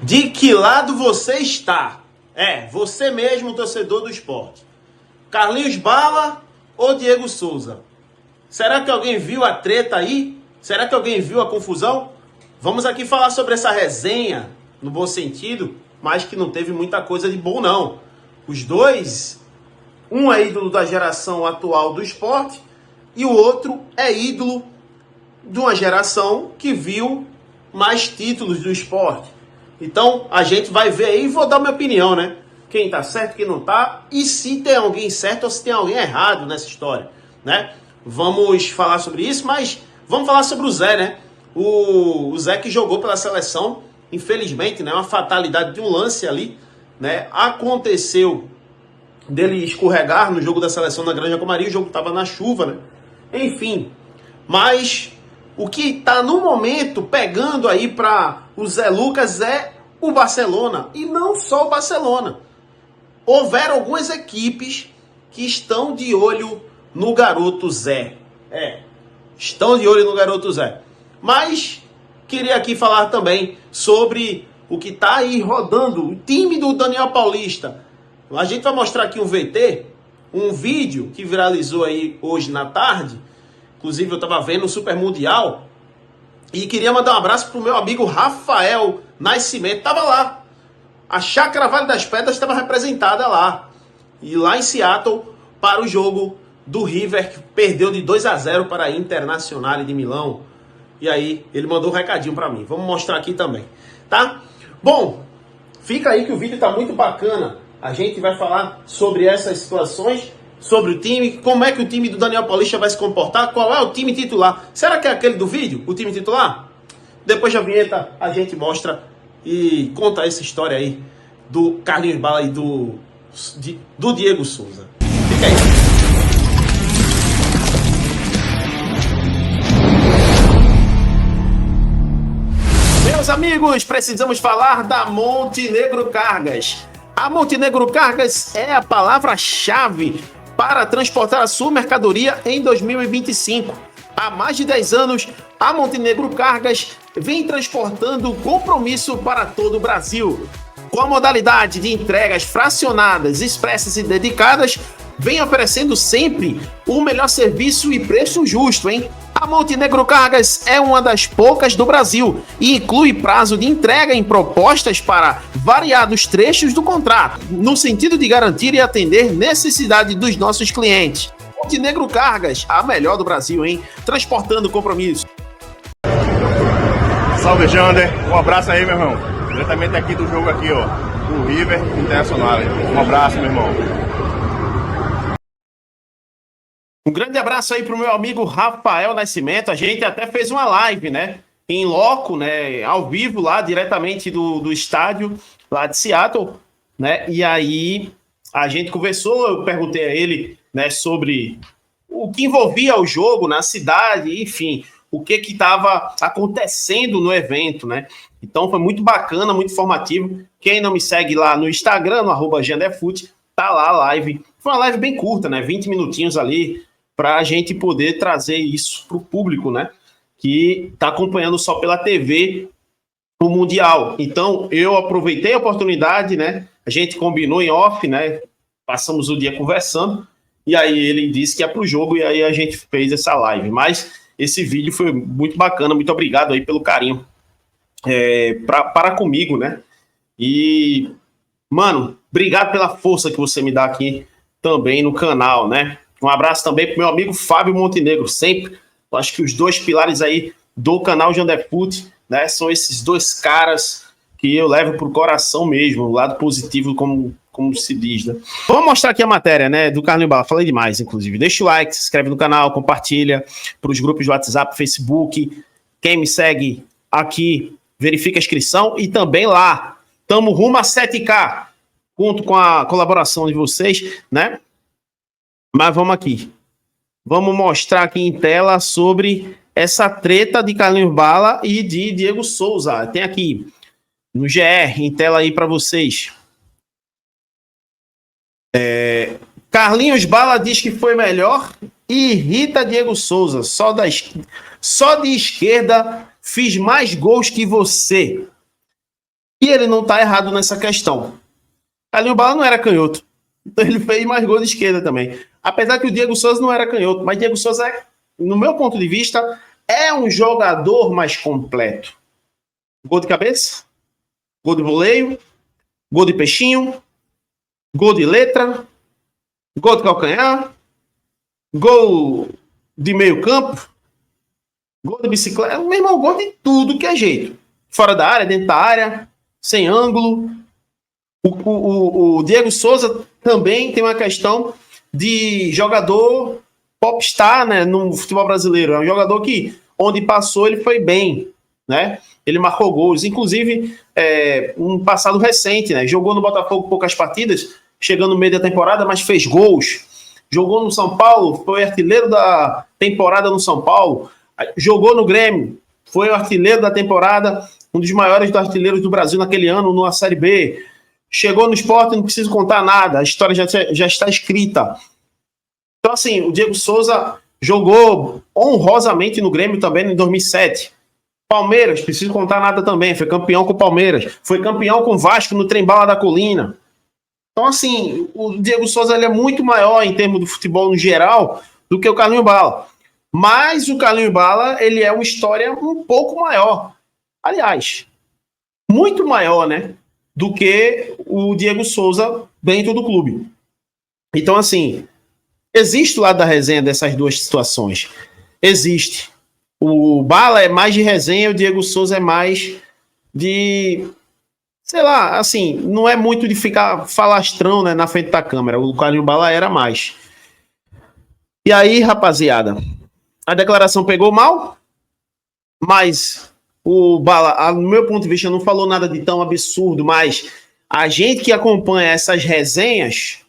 De que lado você está? Você mesmo, torcedor do esporte. Carlinhos Bala ou Diego Souza? Será que alguém viu a treta aí? Será que alguém viu a confusão? Vamos aqui falar sobre essa resenha, no bom sentido, mas que não teve muita coisa de bom não. Os dois, um é ídolo da geração atual do esporte e o outro é ídolo de uma geração que viu mais títulos do esporte. Então, a gente vai ver aí e vou dar minha opinião, né? Quem tá certo, quem não tá, e se tem alguém certo ou se tem alguém errado nessa história, né? Vamos falar sobre isso, mas vamos falar sobre o Zé, né? O Zé que jogou pela seleção, infelizmente, né? Uma fatalidade de um lance ali, né? Aconteceu dele escorregar no jogo da seleção na Granja Comari, o jogo tava na chuva, né? Enfim, mas o que está no momento pegando aí para o Zé Lucas é o Barcelona. E não só o Barcelona. Houveram algumas equipes que estão de olho no garoto Zé. Estão de olho no garoto Zé. Mas queria aqui falar também sobre o que está aí rodando, o time do Daniel Paulista. A gente vai mostrar aqui um VT, um vídeo que viralizou aí hoje na tarde. Inclusive, eu estava vendo o Super Mundial e queria mandar um abraço pro meu amigo Rafael Nascimento. Estava lá. A Chácara Vale das Pedras estava representada lá. E lá em Seattle, para o jogo do River, que perdeu de 2-0 para a Internazionale de Milão. E aí, ele mandou um recadinho para mim. Vamos mostrar aqui também, tá? Bom, fica aí que o vídeo está muito bacana. A gente vai falar sobre essas situações, sobre o time, como é que o time do Daniel Paulista vai se comportar, qual é o time titular. Será que é aquele do vídeo, o time titular? Depois da vinheta a gente mostra e conta essa história aí do Carlinhos Bala e do Diego Souza. Fica aí. Meus amigos, precisamos falar da Montenegro Cargas. A Montenegro Cargas é a palavra-chave para transportar a sua mercadoria em 2025. Há mais de 10 anos, a Montenegro Cargas vem transportando compromisso para todo o Brasil. Com a modalidade de entregas fracionadas, expressas e dedicadas, vem oferecendo sempre o melhor serviço e preço justo, hein? A Montenegro Cargas é uma das poucas do Brasil e inclui prazo de entrega em propostas para variados trechos do contrato, no sentido de garantir e atender necessidade dos nossos clientes. Montenegro Cargas, a melhor do Brasil, hein? Transportando compromisso. Salve, Jander. Um abraço aí, meu irmão. Diretamente aqui do jogo aqui, ó, do River Internazionale. Um abraço, meu irmão. Um grande abraço aí pro meu amigo Rafael Nascimento. A gente até fez uma live, né? Em loco, né? Ao vivo lá, diretamente do estádio lá de Seattle, né? E aí a gente conversou, eu perguntei a ele, né, sobre o que envolvia o jogo na cidade, enfim, o que estava acontecendo no evento, né? Então foi muito bacana, muito informativo. Quem não me segue lá no Instagram, no @GanderFoot, tá lá a live. Foi uma live bem curta, né? 20 minutinhos ali, para a gente poder trazer isso para o público, né? Que está acompanhando só pela TV o Mundial. Então, eu aproveitei a oportunidade, né? A gente combinou em off, né? Passamos o dia conversando, e aí ele disse que ia para o jogo, e aí a gente fez essa live. Mas esse vídeo foi muito bacana, muito obrigado aí pelo carinho para comigo, né? E, mano, obrigado pela força que você me dá aqui também no canal, né? Um abraço também pro meu amigo Fábio Montenegro, sempre. Eu acho que os dois pilares aí do canal Janderfoot, né, são esses dois caras que eu levo pro coração mesmo, o lado positivo, como se diz, né? Vamos mostrar aqui a matéria, né, do Carlinhos Bala. Falei demais, inclusive. Deixa o like, se inscreve no canal, compartilha pros grupos de WhatsApp, Facebook. Quem me segue aqui, verifica a inscrição e também lá. Tamo rumo a 7K, junto com a colaboração de vocês, né? Mas vamos aqui. Vamos mostrar aqui em tela sobre essa treta de Carlinhos Bala e de Diego Souza. Tem aqui no GR em tela aí para vocês. Carlinhos Bala diz que foi melhor e irrita Diego Souza. Só de esquerda fiz mais gols que você. E ele não tá errado nessa questão. Carlinhos Bala não era canhoto. Então ele fez mais gol de esquerda também. Apesar que o Diego Souza não era canhoto. Mas Diego Souza, no meu ponto de vista, é um jogador mais completo. Gol de cabeça, gol de voleio, gol de peixinho, gol de letra, gol de calcanhar, gol de meio campo, gol de bicicleta, meu irmão, gol de tudo que é jeito. Fora da área, dentro da área, sem ângulo. O Diego Souza também tem uma questão de jogador popstar, né, no futebol brasileiro. É um jogador que, onde passou, ele foi bem, né? Ele marcou gols, inclusive um passado recente, né? Jogou no Botafogo poucas partidas, chegando no meio da temporada, mas fez gols. Jogou no São Paulo, foi artilheiro da temporada no São Paulo. Jogou no Grêmio, foi o artilheiro da temporada, um dos maiores artilheiros do Brasil naquele ano, na Série B. Chegou no Sport, não preciso contar nada, a história já está escrita. Então, assim, o Diego Souza jogou honrosamente no Grêmio também em 2007. Palmeiras, preciso contar nada também, foi campeão com o Palmeiras, foi campeão com o Vasco no Trem-Bala da Colina. Então, assim, o Diego Souza ele é muito maior em termos do futebol no geral do que o Carlinhos Bala. Mas o Carlinhos Bala, ele é uma história um pouco maior. Aliás, muito maior, né? Do que o Diego Souza dentro do clube. Então, assim, existe o lado da resenha dessas duas situações. Existe. O Bala é mais de resenha, o Diego Souza é mais de... Sei lá, assim, não é muito de ficar falastrão, né, na frente da câmera. O Carlinhos Bala era mais. E aí, rapaziada, a declaração pegou mal, mas o Bala, no meu ponto de vista, não falou nada de tão absurdo, mas a gente que acompanha essas resenhas,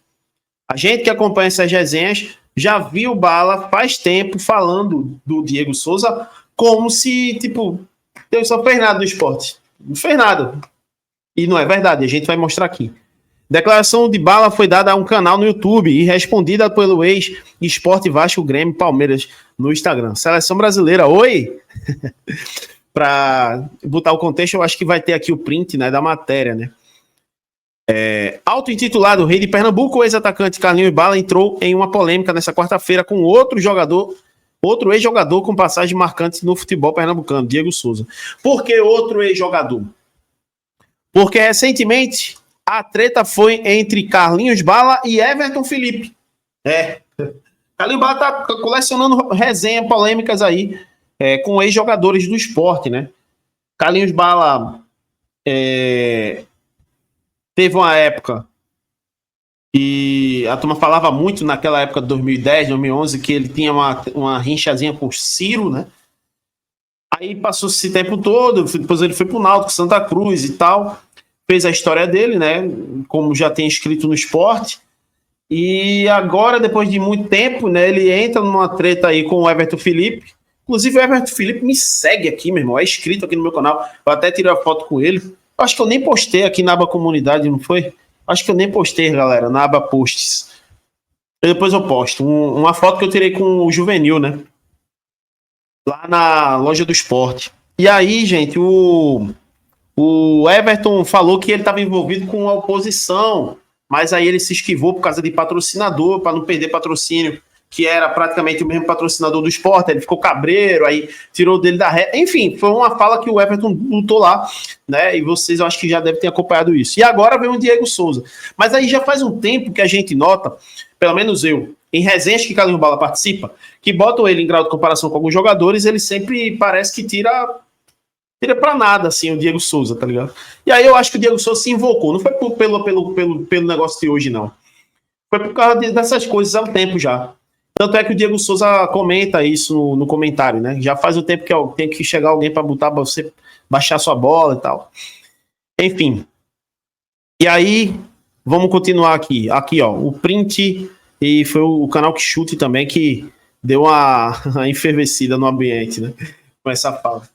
já viu o Bala faz tempo falando do Diego Souza como se, tipo, ele só fez nada no esporte. Não fez nada. E não é verdade, a gente vai mostrar aqui. Declaração de Bala foi dada a um canal no YouTube e respondida pelo ex-Esporte Vasco Grêmio Palmeiras no Instagram. Seleção brasileira, oi! Para botar o contexto, eu acho que vai ter aqui o print, né, da matéria, né? Auto-intitulado Rei de Pernambuco, o ex-atacante Carlinhos Bala entrou em uma polêmica nessa quarta-feira com outro ex-jogador com passagem marcante no futebol pernambucano, Diego Souza. Por que outro ex-jogador? Porque recentemente a treta foi entre Carlinhos Bala e Everton Felipe. Carlinhos Bala tá colecionando resenha polêmicas aí com ex-jogadores do esporte, né? Carlinhos Bala teve uma época e a turma falava muito naquela época de 2010, 2011, que ele tinha uma rinchazinha por Ciro, né? Aí passou esse tempo todo, depois ele foi pro Náutico, Santa Cruz e tal, fez a história dele, né? Como já tem escrito no esporte. E agora, depois de muito tempo, né, ele entra numa treta aí com o Everton Felipe. Inclusive, o Everton Felipe me segue aqui, meu irmão. É inscrito aqui no meu canal. Eu até tirei a foto com ele. Acho que eu nem postei aqui na aba comunidade, não foi? Acho que eu nem postei, galera, na aba posts. E depois eu posto. Uma foto que eu tirei com o Juvenil, né? Lá na loja do esporte. E aí, gente, o Everton falou que ele estava envolvido com a oposição, mas aí ele se esquivou por causa de patrocinador, para não perder patrocínio, que era praticamente o mesmo patrocinador do esporte. Ele ficou cabreiro, aí tirou dele da reta. Enfim, foi uma fala que o Everton botou lá, né? E vocês, eu acho que já devem ter acompanhado isso. E agora vem o Diego Souza. Mas aí já faz um tempo que a gente nota, pelo menos eu, em resenhas que Carlinhos Bala participa, que botam ele em grau de comparação com alguns jogadores, ele sempre parece que tira pra nada, assim, o Diego Souza, tá ligado? E aí eu acho que o Diego Souza se invocou. Não foi pelo negócio de hoje, não. Foi por causa dessas coisas há um tempo já. Tanto é que o Diego Souza comenta isso no comentário, né? Já faz um tempo que tem que chegar alguém pra botar pra você baixar sua bola e tal. Enfim. E aí, vamos continuar aqui. Aqui, ó, o print, e foi o canal que chute também que deu uma enfervecida no ambiente, né? Com essa fala.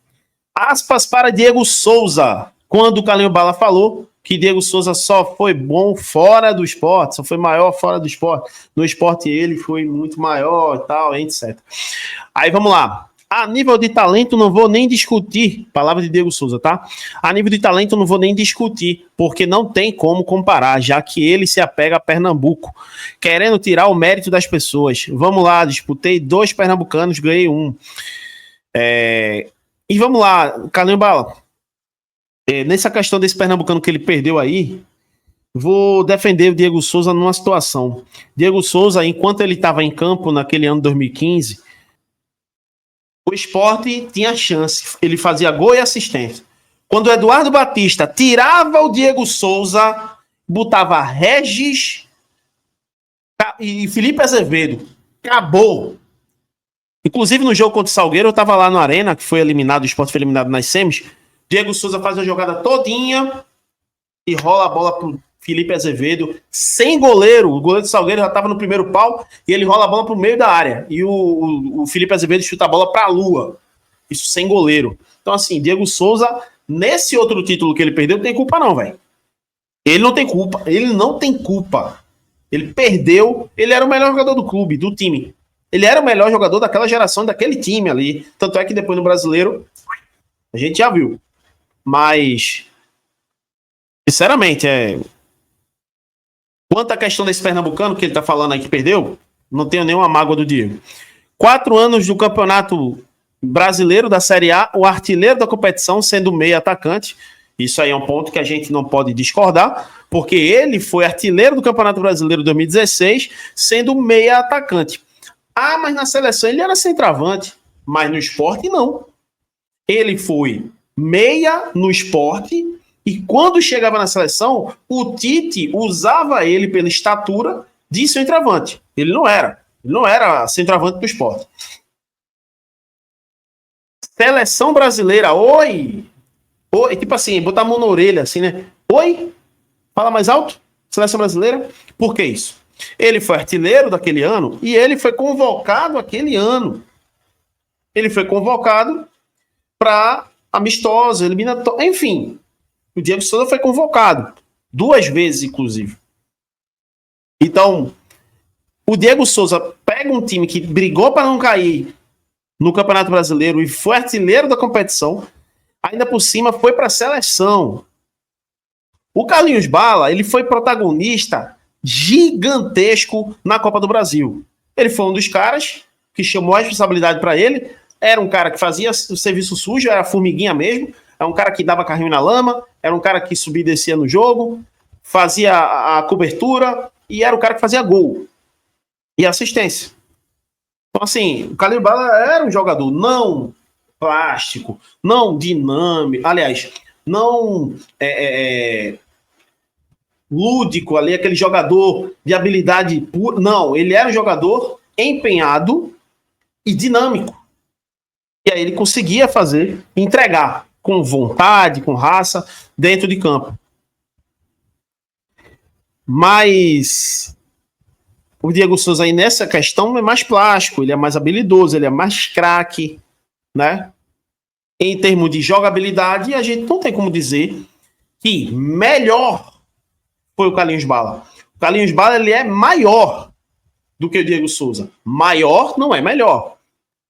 Aspas para Diego Souza, quando o Carlinhos Bala falou que Diego Souza só foi bom fora do esporte, só foi maior fora do esporte. No esporte ele foi muito maior e tal, etc. Aí vamos lá. A nível de talento, não vou nem discutir. Palavra de Diego Souza, tá? A nível de talento, não vou nem discutir, porque não tem como comparar, já que ele se apega a Pernambuco, querendo tirar o mérito das pessoas. Vamos lá, disputei 2 pernambucanos, ganhei 1. E vamos lá, Carlinhos Bala. Nessa questão desse pernambucano que ele perdeu aí, vou defender o Diego Souza numa situação. Diego Souza, enquanto ele estava em campo naquele ano 2015, o Sport tinha chance. Ele fazia gol e assistência. Quando o Eduardo Batista tirava o Diego Souza, botava Regis e Felipe Azevedo. Acabou. Inclusive no jogo contra o Salgueiro, eu estava lá no Arena, que foi eliminado, o Sport foi eliminado nas semis. Diego Souza faz a jogada todinha e rola a bola pro Felipe Azevedo, sem goleiro. O goleiro do Salgueiro já estava no primeiro pau e ele rola a bola pro meio da área. E o Felipe Azevedo chuta a bola pra lua. Isso sem goleiro. Então, assim, Diego Souza, nesse outro título que ele perdeu, não tem culpa não, velho. Ele não tem culpa. Ele não tem culpa. Ele perdeu. Ele era o melhor jogador do clube, do time. Ele era o melhor jogador daquela geração, daquele time ali. Tanto é que depois no Brasileiro, a gente já viu. Mas, sinceramente, quanto à questão desse pernambucano que ele tá falando aí que perdeu, não tenho nenhuma mágoa do Diego. 4 anos do Campeonato Brasileiro da Série A, o artilheiro da competição sendo meio atacante. Isso aí é um ponto que a gente não pode discordar, porque ele foi artilheiro do Campeonato Brasileiro 2016, sendo meia atacante. Ah, mas na seleção ele era centroavante, mas no Sport não. Ele foi meia no Sport e quando chegava na seleção, o Tite usava ele pela estatura de centroavante. Ele não era centroavante do Sport. Seleção brasileira, oi, tipo assim, botar a mão na orelha, assim, né? Oi, fala mais alto, seleção brasileira. Por que isso? Ele foi artilheiro daquele ano e ele foi convocado aquele ano. Ele foi convocado para amistosa, eliminatória, enfim. O Diego Souza foi convocado 2 vezes, inclusive. Então, o Diego Souza pega um time que brigou para não cair no Campeonato Brasileiro e foi artilheiro da competição, ainda por cima foi para a seleção. O Carlinhos Bala, ele foi protagonista gigantesco na Copa do Brasil. Ele foi um dos caras que chamou a responsabilidade para ele. Era um cara que fazia o serviço sujo, era formiguinha mesmo. Era um cara que dava carrinho na lama, era um cara que subia e descia no jogo, fazia a cobertura e era o cara que fazia gol e assistência. Então, assim, o Carlinhos Bala era um jogador não plástico, não dinâmico, aliás, não lúdico ali, aquele jogador de habilidade pura. Não, ele era um jogador empenhado e dinâmico. E aí ele conseguia fazer, entregar com vontade, com raça, dentro de campo. Mas o Diego Souza aí nessa questão é mais plástico, ele é mais habilidoso, ele é mais craque, né? Em termos de jogabilidade, a gente não tem como dizer que melhor foi o Carlinhos Bala. O Carlinhos Bala, ele é maior do que o Diego Souza. Maior não é melhor.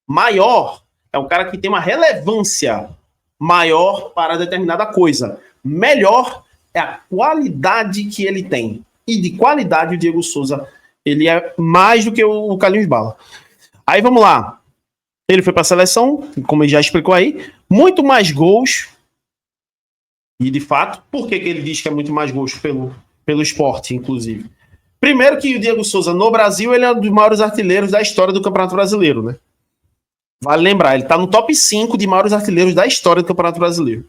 Maior é um cara que tem uma relevância maior para determinada coisa. Melhor é a qualidade que ele tem. E de qualidade o Diego Souza, ele é mais do que o Carlinhos Bala. Aí vamos lá. Ele foi para a seleção, como ele já explicou aí, muito mais gols. E de fato, por que ele diz que é muito mais gols pelo Sport, inclusive? Primeiro que o Diego Souza, no Brasil, ele é um dos maiores artilheiros da história do Campeonato Brasileiro, né? Vale lembrar, ele está no top 5 de maiores artilheiros da história do Campeonato Brasileiro.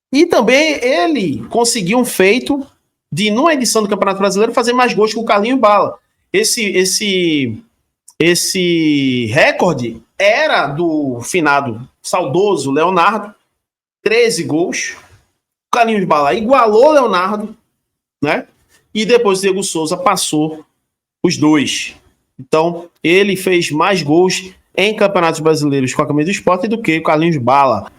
E também ele conseguiu um feito de, numa edição do Campeonato Brasileiro, fazer mais gols que o Carlinhos Bala. Esse recorde era do finado saudoso Leonardo, 13 gols. O Carlinhos Bala igualou o Leonardo, né? E depois o Diego Souza passou os 2. Então, ele fez mais gols em campeonatos brasileiros com a camisa do Sport do que o Carlinhos Bala.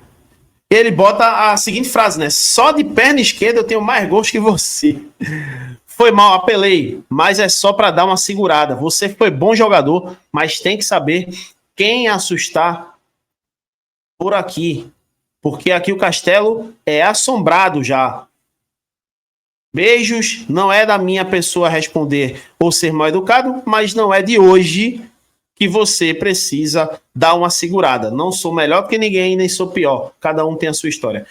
Ele bota a seguinte frase, né? Só de perna esquerda eu tenho mais gols que você. Foi mal, apelei, mas é só para dar uma segurada. Você foi bom jogador, mas tem que saber quem assustar por aqui, porque aqui o castelo é assombrado já. Beijos, não é da minha pessoa responder ou ser mal educado, mas não é de hoje que você precisa dar uma segurada. Não sou melhor que ninguém, nem sou pior. Cada um tem a sua história.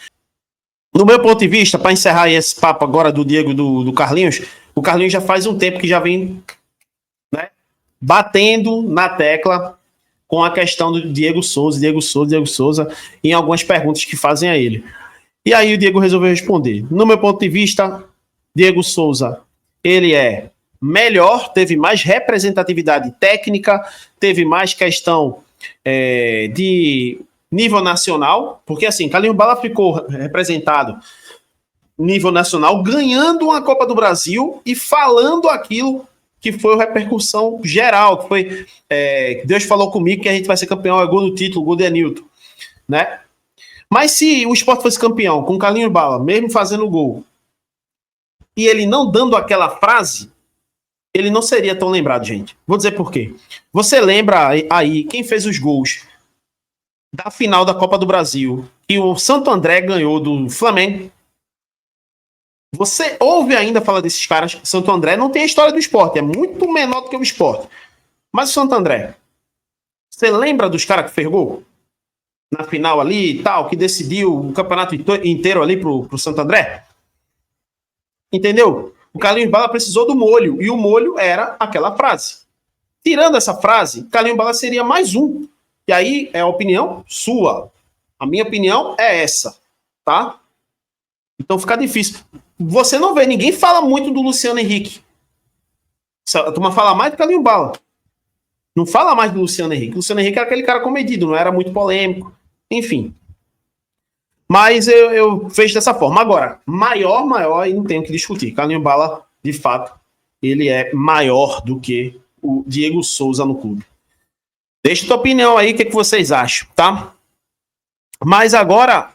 No meu ponto de vista, para encerrar esse papo agora do Diego do Carlinhos, o Carlinhos já faz um tempo que já vem, né, batendo na tecla com a questão do Diego Souza, em algumas perguntas que fazem a ele. E aí o Diego resolveu responder. No meu ponto de vista, Diego Souza, ele é melhor, teve mais representatividade técnica, teve mais questão de nível nacional, porque assim, Carlinhos Bala ficou representado nível nacional, ganhando uma Copa do Brasil e falando aquilo que foi a repercussão geral, que foi Deus falou comigo que a gente vai ser campeão, é gol do título, gol de Anilton, né? Mas se o Sport fosse campeão com o Carlinhos Bala, mesmo fazendo gol, e ele não dando aquela frase, ele não seria tão lembrado, gente. Vou dizer por quê. Você lembra aí quem fez os gols da final da Copa do Brasil que o Santo André ganhou do Flamengo? Você ouve ainda falar desses caras? Santo André não tem a história do esporte, é muito menor do que o esporte. Mas o Santo André, você lembra dos caras que fez gol? Na final ali e tal, que decidiu o campeonato inteiro ali pro Santo André? Entendeu? O Carlinhos Bala precisou do molho, e o molho era aquela frase. Tirando essa frase, Carlinhos Bala seria mais um. E aí é a opinião sua. A minha opinião é essa, tá? Então fica difícil. Você não vê, ninguém fala muito do Luciano Henrique. A turma fala mais do Carlinhos Bala. Não fala mais do Luciano Henrique. O Luciano Henrique era aquele cara comedido, não era muito polêmico. Enfim. Mas eu vejo dessa forma. Agora, maior, e não tenho que discutir. Carlinhos Bala, de fato, ele é maior do que o Diego Souza no clube. Deixa tua opinião aí, o que vocês acham, tá? Mas agora,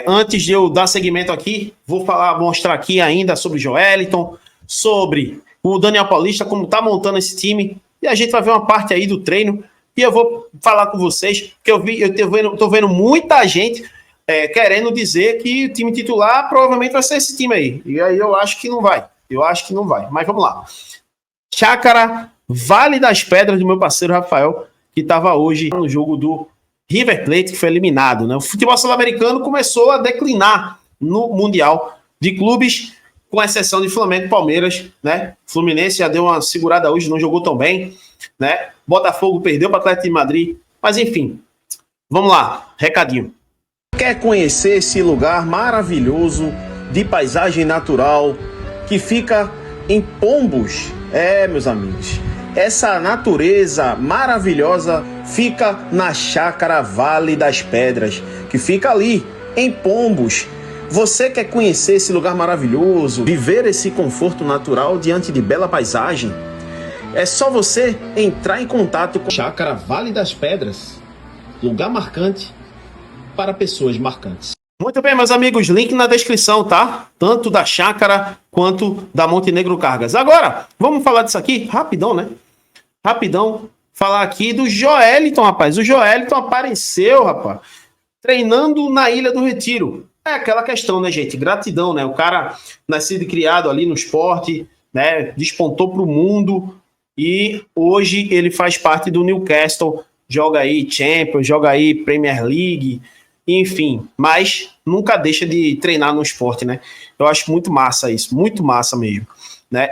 antes de eu dar seguimento aqui, vou mostrar aqui ainda sobre o Joeliton, sobre o Daniel Paulista, como tá montando esse time, e a gente vai ver uma parte aí do treino, e eu vou falar com vocês, que eu tô vendo muita gente querendo dizer que o time titular provavelmente vai ser esse time aí. E aí eu acho que não vai. Mas vamos lá. Chácara, Vale das Pedras, do meu parceiro Rafael, que estava hoje no jogo do River Plate, que foi eliminado. Né? O futebol sul-americano começou a declinar no Mundial de Clubes, com exceção de Flamengo e Palmeiras. Né? Fluminense já deu uma segurada hoje, não jogou tão bem. Né? Botafogo perdeu para o Atlético de Madrid. Mas enfim, vamos lá, recadinho. Quer conhecer esse lugar maravilhoso de paisagem natural que fica em Pombos? Meus amigos, essa natureza maravilhosa fica na Chácara Vale das Pedras, que fica ali em Pombos. Você quer conhecer esse lugar maravilhoso, viver esse conforto natural diante de bela paisagem? É só você entrar em contato com a Chácara Vale das Pedras, lugar marcante para pessoas marcantes. Muito bem, meus amigos, link na descrição, tá? Tanto da Chácara quanto da Montenegro Cargas. Agora, vamos falar disso aqui rapidão, né? Rapidão, falar aqui do Joeliton, rapaz. O Joeliton apareceu, rapaz, treinando na Ilha do Retiro. É aquela questão, né, gente? Gratidão, né? O cara nascido e criado ali no esporte, né? Despontou pro mundo e hoje ele faz parte do Newcastle, joga aí Champions, joga aí Premier League, enfim, mas nunca deixa de treinar no esporte, né? Eu acho muito massa isso, muito massa mesmo, né?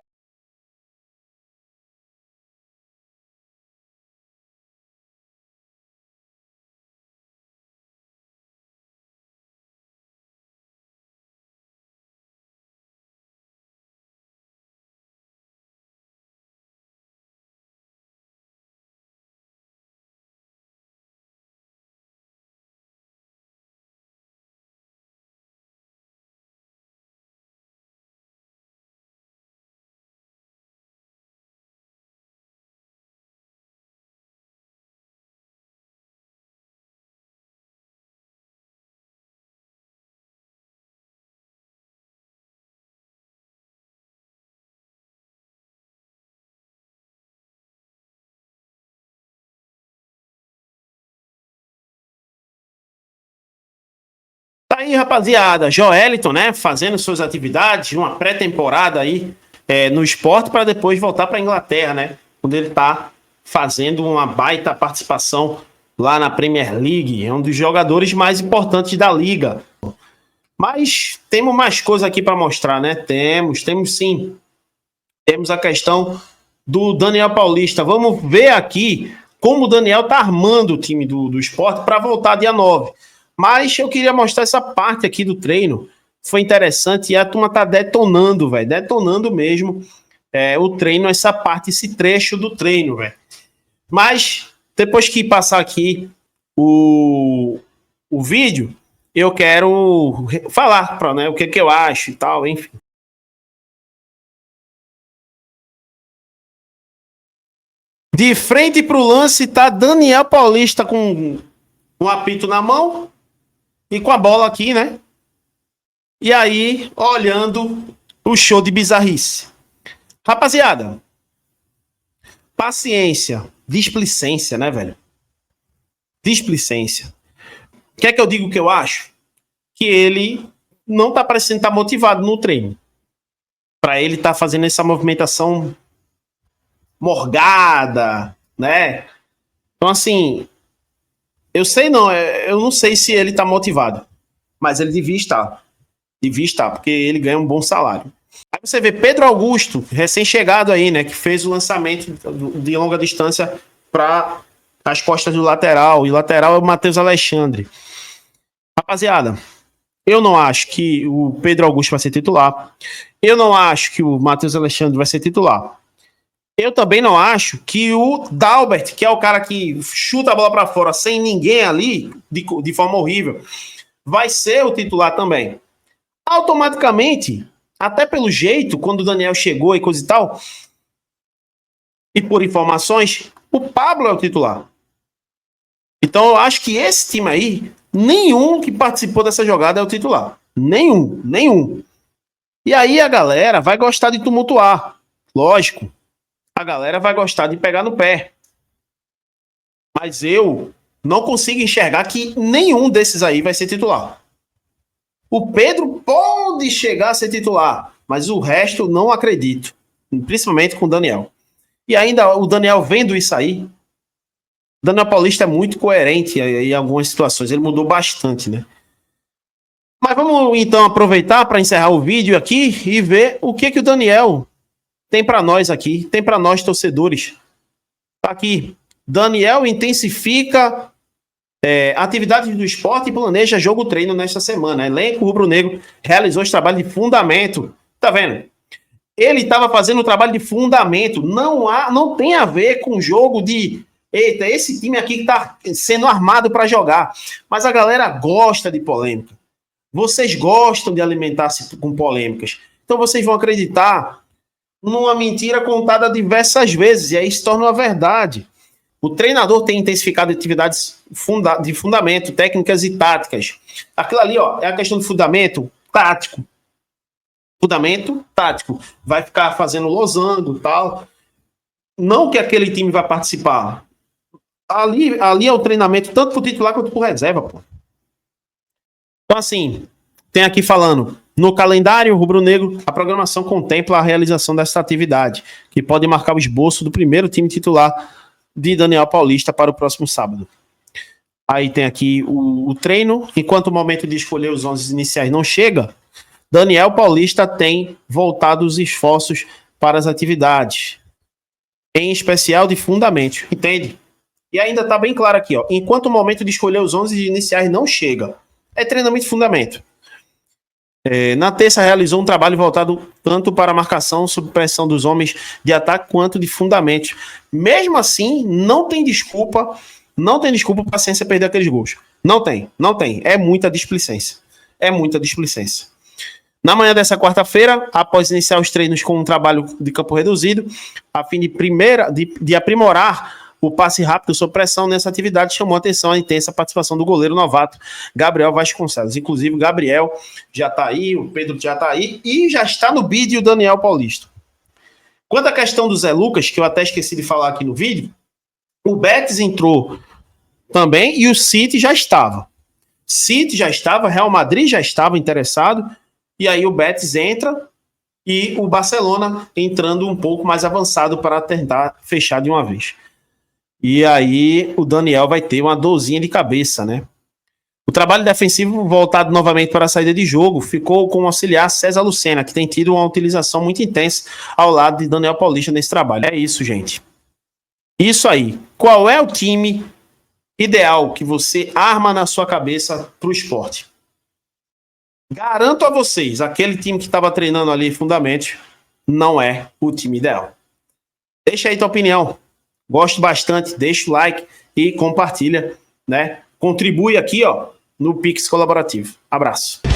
Aí, rapaziada, Joeliton, né, fazendo suas atividades, uma pré-temporada aí no Sport para depois voltar para a Inglaterra, né, quando ele tá fazendo uma baita participação lá na Premier League, é um dos jogadores mais importantes da liga. Mas temos mais coisa aqui para mostrar, né? Temos sim. Temos a questão do Daniel Paulista. Vamos ver aqui como o Daniel tá armando o time do Sport para voltar dia 9. Mas eu queria mostrar essa parte aqui do treino. Foi interessante e a turma tá detonando, velho. Detonando mesmo o treino, essa parte, esse trecho do treino, velho. Mas depois que passar aqui o vídeo, eu quero falar né, o que eu acho e tal, enfim. De frente para o lance tá Daniel Paulista com um apito na mão e com a bola aqui, né? E aí, olhando o show de bizarrice. Rapaziada, paciência, displicência, né, velho? Displicência. O que é que eu digo que eu acho? Que ele não tá parecendo estar motivado no treino. Para ele tá fazendo essa movimentação morgada, né? Então, assim, eu não sei se ele tá motivado, mas ele devia estar, porque ele ganha um bom salário. Aí você vê Pedro Augusto, recém-chegado aí, né, que fez o lançamento de longa distância para as costas do lateral, e o lateral é o Matheus Alexandre. Rapaziada, eu não acho que o Pedro Augusto vai ser titular, eu não acho que o Matheus Alexandre vai ser titular. Eu também não acho que o Dalbert, que é o cara que chuta a bola para fora sem ninguém ali, de forma horrível, vai ser o titular também. Automaticamente, até pelo jeito, quando o Daniel chegou e coisa e tal, e por informações, o Pablo é o titular. Então eu acho que esse time aí, nenhum que participou dessa jogada é o titular. Nenhum. E aí a galera vai gostar de tumultuar. Lógico. A galera vai gostar de pegar no pé. Mas eu não consigo enxergar que nenhum desses aí vai ser titular. O Pedro pode chegar a ser titular, mas o resto não acredito. Principalmente com o Daniel. E ainda o Daniel vendo isso aí, o Daniel Paulista é muito coerente em algumas situações. Ele mudou bastante, né? Mas vamos então aproveitar para encerrar o vídeo aqui e ver o que o Daniel tem para nós aqui, tem para nós torcedores. Tá aqui. Daniel intensifica atividades do esporte e planeja jogo-treino nesta semana. Elenco rubro-negro realizou esse trabalho de fundamento. Tá vendo? Ele estava fazendo um trabalho de fundamento. Não tem a ver com jogo de... Eita, esse time aqui que tá sendo armado para jogar. Mas a galera gosta de polêmica. Vocês gostam de alimentar-se com polêmicas. Então vocês vão acreditar numa mentira contada diversas vezes, e aí se torna uma verdade. O treinador tem intensificado atividades de fundamento, técnicas e táticas. Aquilo ali, ó, é a questão do fundamento tático. Fundamento tático. Vai ficar fazendo losango e tal. Não que aquele time vai participar. Ali é o treinamento tanto pro titular quanto pro reserva, pô. Então, assim, tem aqui falando... No calendário rubro-negro, a programação contempla a realização dessa atividade, que pode marcar o esboço do primeiro time titular de Daniel Paulista para o próximo sábado. Aí tem aqui o treino. Enquanto o momento de escolher os 11 iniciais não chega, Daniel Paulista tem voltado os esforços para as atividades, em especial de fundamento. Entende? E ainda está bem claro aqui, ó. Enquanto o momento de escolher os 11 iniciais não chega, é treinamento de fundamento. Na terça realizou um trabalho voltado tanto para a marcação sob pressão dos homens de ataque quanto de fundamentos. Mesmo assim, não tem desculpa o Paciência perder aqueles gols. Não tem. É muita displicência. Na manhã dessa quarta-feira, após iniciar os treinos com um trabalho de campo reduzido, a fim de aprimorar o passe rápido sob pressão nessa atividade, chamou a atenção a intensa participação do goleiro novato Gabriel Vasconcelos. Inclusive, o Gabriel já está aí, o Pedro já está aí e já está no bid o Daniel Paulista. Quanto à questão do Zé Lucas, que eu até esqueci de falar aqui no vídeo, o Betis entrou também e o City já estava. City já estava, Real Madrid já estava interessado, e aí o Betis entra e o Barcelona entrando um pouco mais avançado para tentar fechar de uma vez. E aí o Daniel vai ter uma dorzinha de cabeça, né? O trabalho defensivo voltado novamente para a saída de jogo ficou com o auxiliar César Lucena, que tem tido uma utilização muito intensa ao lado de Daniel Paulista nesse trabalho. É isso, gente. Isso aí. Qual é o time ideal que você arma na sua cabeça para o esporte? Garanto a vocês, aquele time que estava treinando ali fundamentos não é o time ideal. Deixa aí tua opinião. Gosto bastante, deixa o like e compartilha, né? Contribui aqui, ó, no Pix Colaborativo. Abraço.